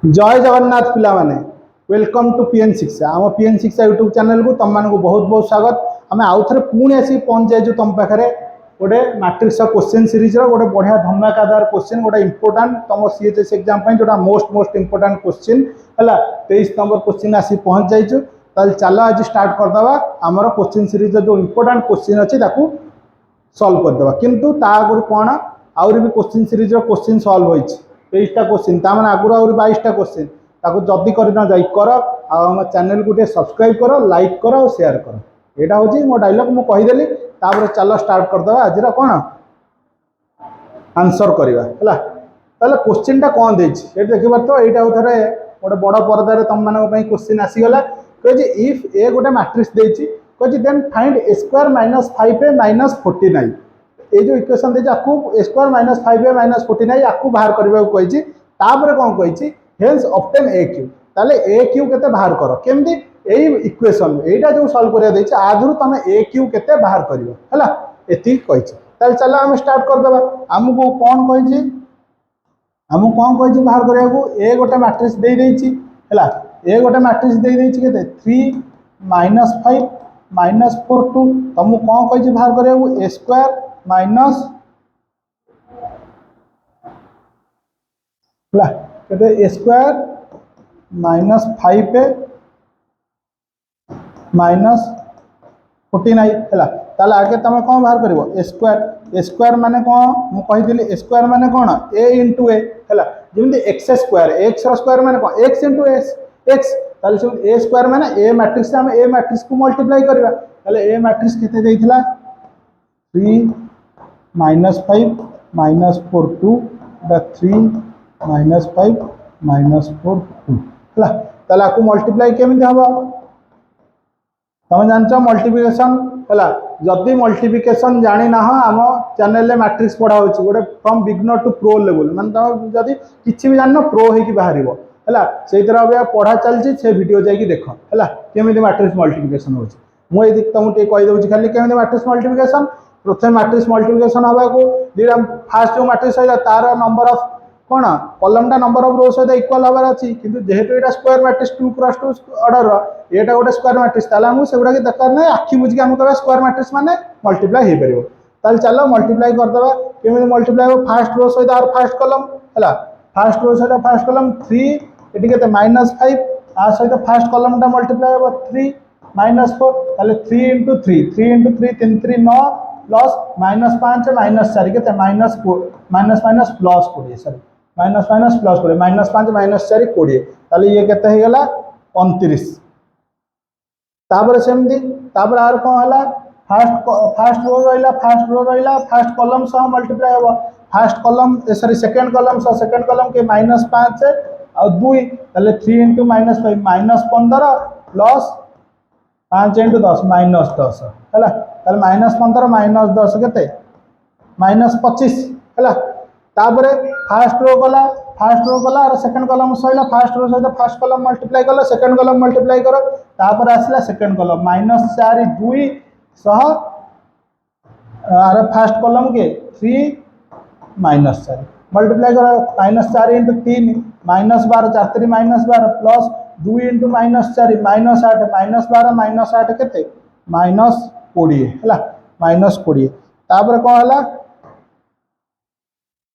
जय जगन्नाथ पिला माने वेलकम टू PN6 आम PN6 यूट्यूब चैनल को तुम मानक बहुत बहुत स्वागत। आम आउ थे पुणी आसिक पहुँच जाइए तुम पाखे गोटे मैट्रिक्स क्वेश्चन सीरीज गोटे बढ़िया धमाकादार क्वेश्चन गोटे इंपोर्टाट तुम CHS एग्जाम जो मोस्ट इंपोर्टाट क्वेश्चन है 23 नंबर क्वेश्चन आसी पहुँच जाइए। चलो आज स्टार्ट करदे आमर क्वेश्चन सीरीज जो इंपोर्टाट क्वेश्चन अच्छी सॉल्व करदे किंतु ता आगुरी कौन आउरी भी क्वेश्चन सीरीज क्वेश्चन सॉल्व होइछि 23टा क्वेश्चन ता माने आगुरी आउरी 22टा क्वेश्चन ताको जल्दी करना जाई कर आम चैनल को सब्सक्राइब कर लाइक कर और शेयर कर। यहाँ हूँ मो डायलॉग मुझे कहीदेली तापर चलो स्टार्ट करदे आज कौन आंसर करवा है क्वेश्चन टा कौन देखे देखिए तो यहाँ थे गोटे बड़ परदार तुम मान क्वेश्चन आसीगला कहे इफ ए गोटे मैट्रिक्स देती कहे देन फाइंड ए स्क्वायर माइनस 5a माइनस 49 ये जो इक्वेशन देती आपको ए स्क्वायर माइनस 5a माइनस 49 आपको बाहर करने को कही कौन कही हेन्स ऑब्टेन ए क्यू ताले ए क्यू केते बाहर कर केमती यही इक्वेशन एटा जो सॉल्व करिया देछि आधुरु तमे ए क्यू केते बाहर करियो हला एति कहिछि ताले चलो हम स्टार्ट कर देबा। हमको कौन कहिछि हमको कौन कहिछि बाहर करिया को ए गोटे मैट्रिक्स दे देछि हला ए गोटे मैट्रिक्स दे देछि केते 3 माइनस 5 माइनस 4 2 तुमको कौन कहिछि बाहर करिया को ए स्क्वायर माइनस हला कहते ए स्क्वायर माइनस 5a माइनस 49 है ताले आगे तुम कौन बाहर कर ए स्क्वायर माने कौन मुझे ए स्क्वायर माने कौन a इंटू ए है जमी एक्स स्क्वायर एक्स स्क्वायर माने कौन एक्स इंटू एक्स ताले ए स्क्वायर माने ए मैट्रिक्स आम ए मैट्रिक्स को मल्टीप्लाई करवा ताले ए मैट्रिक्स केते देइथिला 3 माइनस 5 माइनस 4 2 3 माइनस 5 माइनस 4 2 है ताले आपको मल्टीप्लाई केमिति हम तुम जान मल्टीप्लिकेशन है जदि मल्टीप्लिकेशन जानी ना आम चैनल मैट्रिक्स पढ़ा गोटे from beginner to pro level माने तुम जदि किसी भी जान प्रो होगी बाहर है से पढ़ा चलती से वीडियो जाकि देख है केमी मैट्रिक्स मल्टीप्लिकेशन हो मुझे तुमको कहीदे खाली केमी मैट्रिक्स मल्टीप्लिकेशन प्रथम मैट्रिक्स मल्टीप्लिकेशन हवा को फास्ट जो मैट्रिक्स है तार नंबर ऑफ कौन कॉलम नंबर ऑफ रो सहित इक्वल हबार अच्छी किंतु जेहेतु यहाँ स्क्वायर मैट्रिक्स 2 क्रॉस 2 ऑर्डर एटा गोटे स्क्वायर मैट्रिक्स ताले से गुड़ा दरकार ना आखि बुझी आम कह स्क्वायर मैट्रिक्स माने मल्टीप्लाई हो पार ताले चलो मल्टीप्लाई करदे केमी मल्टीप्लाई हो फास्ट रो सहित आर फास्ट कॉलम है फास्ट रो सहित फास्ट कॉलम 3 ये माइनस 5 आ सहित फास्ट कॉलम मल्टीप्लाई हो 3 माइनस 4 ताले 3 into 3 3 into 3 3 3 9 plus minus 5 minus 4 के minus minus minus plus 20 sorry minus minus plus 20 minus 5 minus 4 20 ताले ये केते हो गला 29 तापर सेमती तापर आर कौन है फास्ट रो रहा फास्ट कॉलम सह मल्टीप्लाई हम fast column sorry second column सह सेकंड कॉलम के माइनस 5 और 2 ताले 3 into minus 5 minus 15 plus 5 into 10 minus 10 है ताले माइनस 15 माइनस 10 के माइनस 25 है तापरे फास्ट रो गला और सेकंड कॉलम सहित फास्ट रो सहित फास्ट कॉलम मल्टीप्लाई कल सेकंड कॉलम मल्टीप्लाई कर तापर आसला सेकंड कॉलम माइनस 4 2 सह आर फास्ट कॉलम के 3 माइनस 4 मल्टीप्लाई कर minus 4 into 3 minus 12 4 3 minus 12 plus 2 into minus 4 minus 8 minus 12 minus 8 के माइनस 20 है माइनस 20 तापर कौन है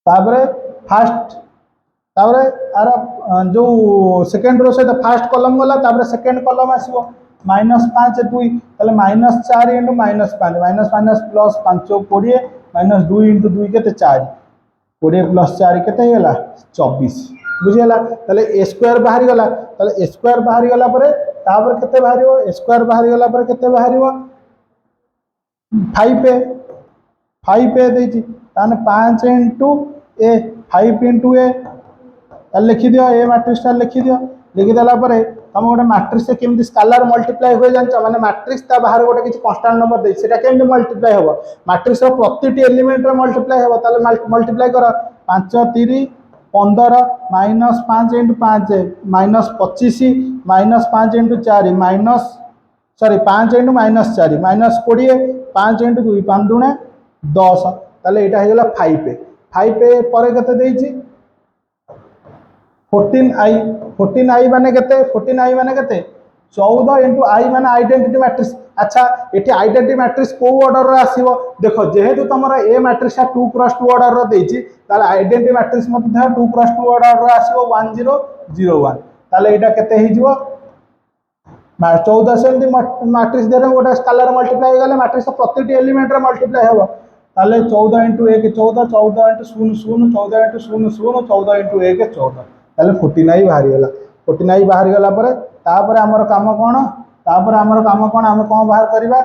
तापर फास्ट तापर आर जो सेकेंड रो सहित फास्ट कॉलम गला तापर सेकेंड कॉलम आसो माइनस 5 2 ताले minus 4 into minus 5 minus minus plus 5 20 minus 2 into 2 के 4 20 प्लस 4 के 24 बुझीगला ताले ए स्क्वायर बाहरी गला ताले ए स्क्वायर बाहरी गला परे तापर केते बाहरियो ए स्क्वायर बाहरी गला परे केते बाहरियो 5a देछि ताने 5 इंटू ए 5 इंटू ए लिखि दियो ए मैट्रिक्स लिखि दियो लिखिदेला तुम गोटे मैट्रिक्स से केमती स्केलर मल्टीप्लाई हुए जान माने मैट्रिक्स ता बाहर गोटे किसी कांस्टेंट नंबर दे सेटा केमती मल्टीप्लाई हो मैट्रिक्स प्रति एलिमेंट रे मल्टीप्लाई हो ताले मल्टीप्लाई कर 5 3 15 minus 5 into 5 minus 25 minus 5 into 4 minus sorry 5 into minus 4 minus 20 5 into 2 5 दूने 10 ताले एटा हो गला 5a पर केते देछि 14i माने केते 14i माने केते 14 इंटू आई माने आइडेंटिटी मैट्रिक्स। अच्छा ये आइडेंटिटी मैट्रिक्स को ऑर्डर रे आसीबो देखो जेहेतु तुमरा ए मैट्रिक्स 2 क्रॉस 2 ऑर्डर रे देछि ताले आइडेंटिटी मैट्रिक्स मध्ये 2 क्रॉस 2 ऑर्डर रे आसीबो 1001 ताले एटा केते हि जिवो 14 से मैट्रिक्स दे गोटे स्केलर मल्टीप्लाई गले मैट्रिक्स प्रति एलिमेंट रे मल्टीप्लाई हेबो ताले 14 इंटू 1 14 14 इंटू 0 0 14 इंटू 0 0 14 इंटू 1 14 ताले 49 बाहरी गला 49 बाहरी गला परे तापर हमर काम कोन तापर हमर काम कोन हम कोन बाहर करबा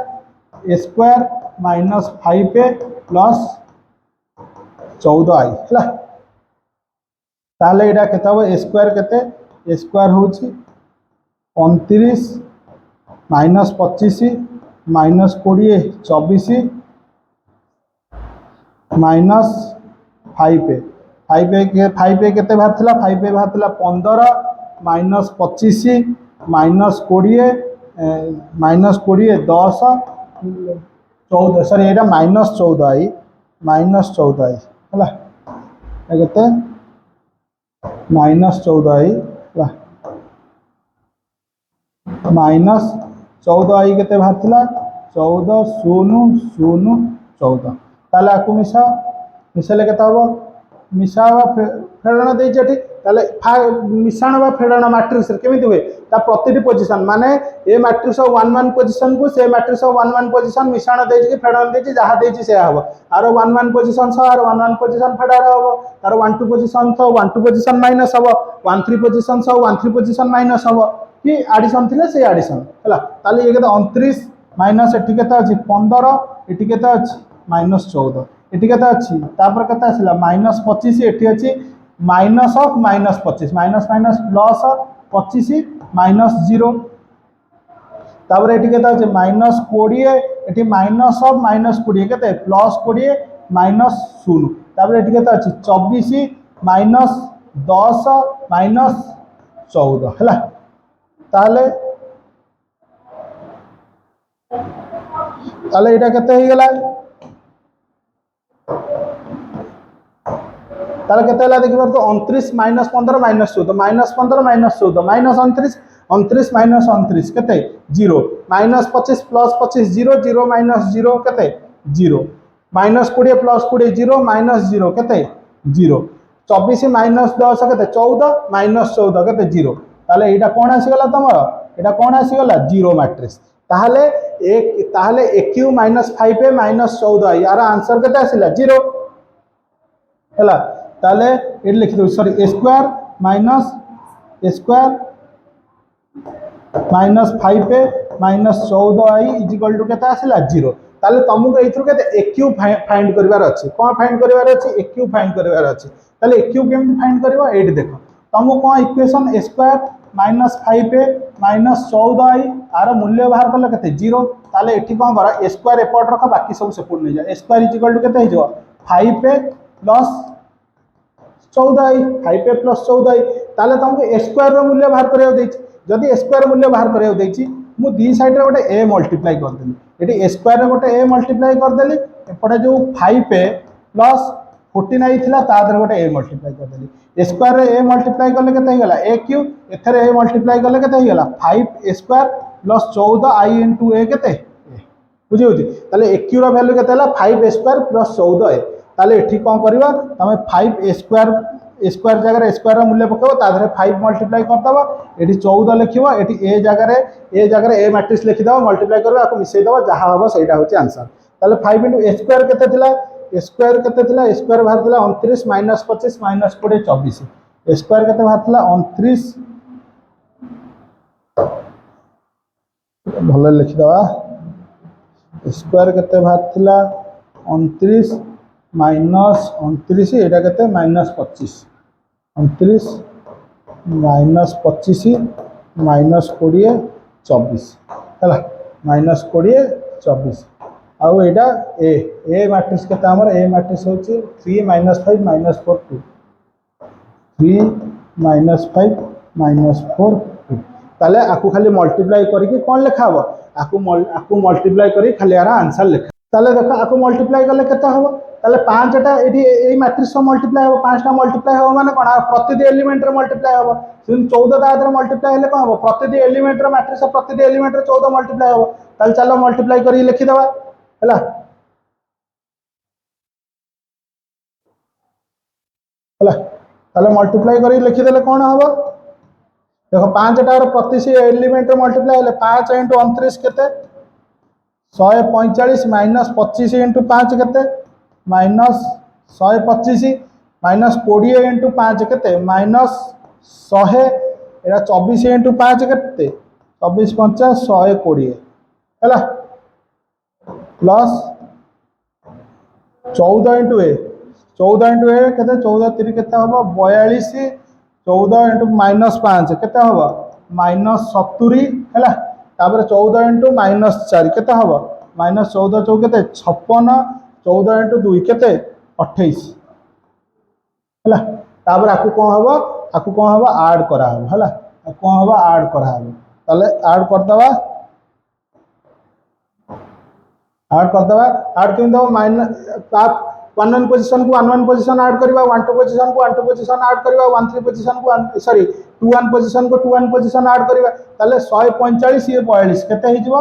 a square minus 5a plus 14i हला ताले एटा केते हो a स्क्वायर केते a स्क्वायर होची 29 minus 25 minus 20 24 minus 5a 5a केते बाहर थिला 5a बाहर थिला 15 माइनस 25 माइनस 20 माइनस 20 10 14 सॉरी एटा माइनस 14i हला केते माइनस 14i हला माइनस 14i केते बाहर थिला 14 0 0 14 ताले आकु मिसाले केते हबो मिसावा फेडना दे जेठी ताले मिसाण बा फेडना मैट्रिक्स केमिति हुए ता प्रतिटी पोजीशन माने ए मैट्रिक्स 1 1 पोजीशन को से मैट्रिक्स 1 1 पोजीशन मिसाण दे जे फेडना दे जे जहा दे जे से हबो आरो 1 1 पोजीशन स आरो 1 1 पोजीशन फेडा हबो आरो 1 2 पोजीशन स 1 2 पोजीशन माइनस हबो 1 3 पोजीशन स 1 3 पोजीशन माइनस हबो कि एडिशन थिले से एडिशन हला ताले ये केते 29 माइनस एठी केते अछि 15 एठी केते अछि माइनस 14 एठी केते अछि तापर केते आसिला माइनस 25 एठी अछि minus of minus 25 minus minus plus 25 minus 0 तापर एठी केते अछि माइनस 20 एठी माइनस ऑफ माइनस 20 केते प्लस 20 माइनस 0 तापर एठी केते अछि 24 माइनस 10 माइनस 14 हला ताले ताले एटा केते हे गेला ताले केते हला देखि पर तो 29 minus 15 minus 14 minus 15 minus 14 minus 29 29 minus 29 केते 0 माइनस 25 प्लस 25 0 0 माइनस 0 केते 0 माइनस 20 प्लस 20 0 माइनस 0 केते 0 24 माइनस 10 केते 14 माइनस 14 केते 0 ताले एटा कोन आसी गला तमरो एटा कोन आसी गला जीरो मैट्रिक्स ताले aq माइनस 5a माइनस 14 यार आंसर केते आसीला 0 हला ताले ए लिख दो sorry a square minus -5a minus 14i is equal to केते आसीला 0 ताले तुमको एथु केते aq फाइंड करिवार अछि कोन फाइंड करिवार अछि aq फाइंड करिवार अछि ताले aq केम फाइंड करबो एट देखो तुमको कोन equation a square minus 5a minus 14i आर मूल्य बाहर कले केते 0 ताले एठी कोन करा a स्क्वायर एपॉट रख बाकी सब सेपॉट नै जा a square is equal to केते हो 5a plus 14i 5a plus 14i ताले तुमको a स्क्वायर रो मूल्य बाहर करियो दैछि जदि a स्क्वायर मूल्य बाहर करियो दैछि मु दी साइड रे गोटे a मल्टीप्लाई कर देली एठी a स्क्वायर रे गोटे a मल्टीप्लाई कर देली एपटे जो 5a प्लस 14i थिला ता दर गोटे a मल्टीप्लाई कर देली a स्क्वायर रे a मल्टीप्लाई करले केते हेगला aq एथरे a मल्टीप्लाई करले केते हेगला 5a square plus 14i * a केते बुझि होती ताले aq रो वैल्यू केते हला 5a स्क्वायर प्लस 14a ताले एठी कोन करबा तमे 5a स्क्वायर जगह रे स्क्वायर रो मूल्य पकेबो ता धरे 5 मल्टीप्लाई कर दबो एठी 14 लिखिबो एठी a जगह रे a मैट्रिक्स लिखि दबो मल्टीप्लाई करबो आको मिसै दबो जहा होबो सेटा होची आंसर ताले 5 * a स्क्वायर केते थिला a स्क्वायर केते थिला a स्क्वायर बाहर थिला 29 माइनस 25 माइनस 20 24 a स्क्वायर केते बाहर थिला 29 भले लिखि दबा a स्क्वायर केते बाहर थिला 29 माइनस 29 एटा केते माइनस 25 29 माइनस 25 माइनस 20 24 हला माइनस 20 24 आउ एटा ए मैट्रिक्स केते हमर ए मैट्रिक्स होची 3 माइनस 5 माइनस 4 2 3 माइनस 5 माइनस 4 2 ताले आकु खाली मल्टीप्लाई करिके कोन लिखा हबो आकु मल्टीप्लाई करी खाली यार आंसर लिखा ताले देखो आकु मल्टीप्लाई करले केते हबो ताले 5टा ये मैट्रिक्स मल्टीप्लाई हम 5टा मल्टीप्लाई हम माने कौन प्रति एलिमेंट मल्टीप्लाई हम 14 ता मल्टीप्लाई हेले कौन हम प्रति एलिमेंट मैट्रिक्स प्रति एलिमेंट 14 मल्टीप्लाई हम ताले चलो मल्टीप्लाई करी लिखिदवा हैला हैला ताले मल्टीप्लाई करी लिखिदेले कौन हम देखो 5टार प्रति से एलिमेंट मल्टीप्लाई हेले 5 × 29 केते 145 माइनस 25 × 5 केते माइनस 125 माइनस 20 × 5 केते माइनस 100 एटा 24 × 5 केते 24 5 120 हैला प्लस 14 × ए 14 × ए केते 14 3 केते हबो 42 14 × -5 केते हबो -70 हैला तापर 14 × -4 केते हबो -14 4 केते 56 14 × 2 केते 28 हैला तापर आकु कोन हबो ऐड करा हबो हैला कोन हबो ऐड करा हबो ताले ऐड कर दवा ऐड केम दो माइनस 1 पोजीशन को 1 पोजीशन ऐड करबा 1 2 पोजीशन को 1 2 पोजीशन ऐड करबा 1 3 पोजीशन को 1 सॉरी 2 1 पोजीशन को 2 1 पोजीशन ऐड करबा ताले 145 ये 42 केते हे जिवो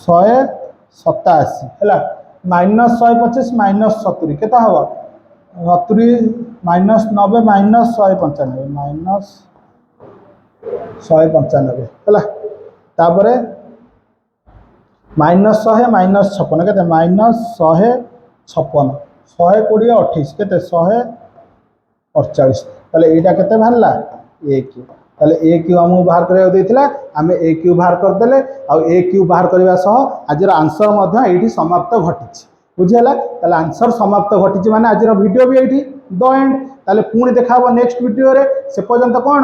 187 हैला माइनस 125 माइनस 70 केते हबो 70 माइनस 90 माइनस 195 माइनस 195 हैला तापरे माइनस 100 माइनस 56 केते माइनस 156 120 28 केते 148 ताले एटा केते बाहरला a क्यू ताले a क्यू हम बाहर करिया देथिला हमें a क्यू बाहर कर देले आ a क्यू बाहर करबा सह आजर आंसर मध्य एठी समाप्त घटिछि बुझियला ताले आंसर समाप्त घटिछि माने आजर वीडियो भी एठी द एंड ताले पुणी देखाबो नेक्स्ट वीडियो रे से पर्यंत कोन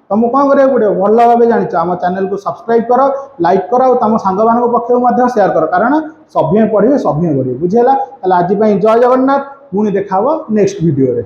तुमको कौन करिया पड़ो भल भाव जान आम चैनल को सब्सक्राइब कर लाइक कर और तुम सांग मान पक्ष शेयर कर कारण सभी पढ़े सभी बढ़े बुझेगा आज जय जगन्नाथ पुणी देखा नेक्स्ट वीडियो रे।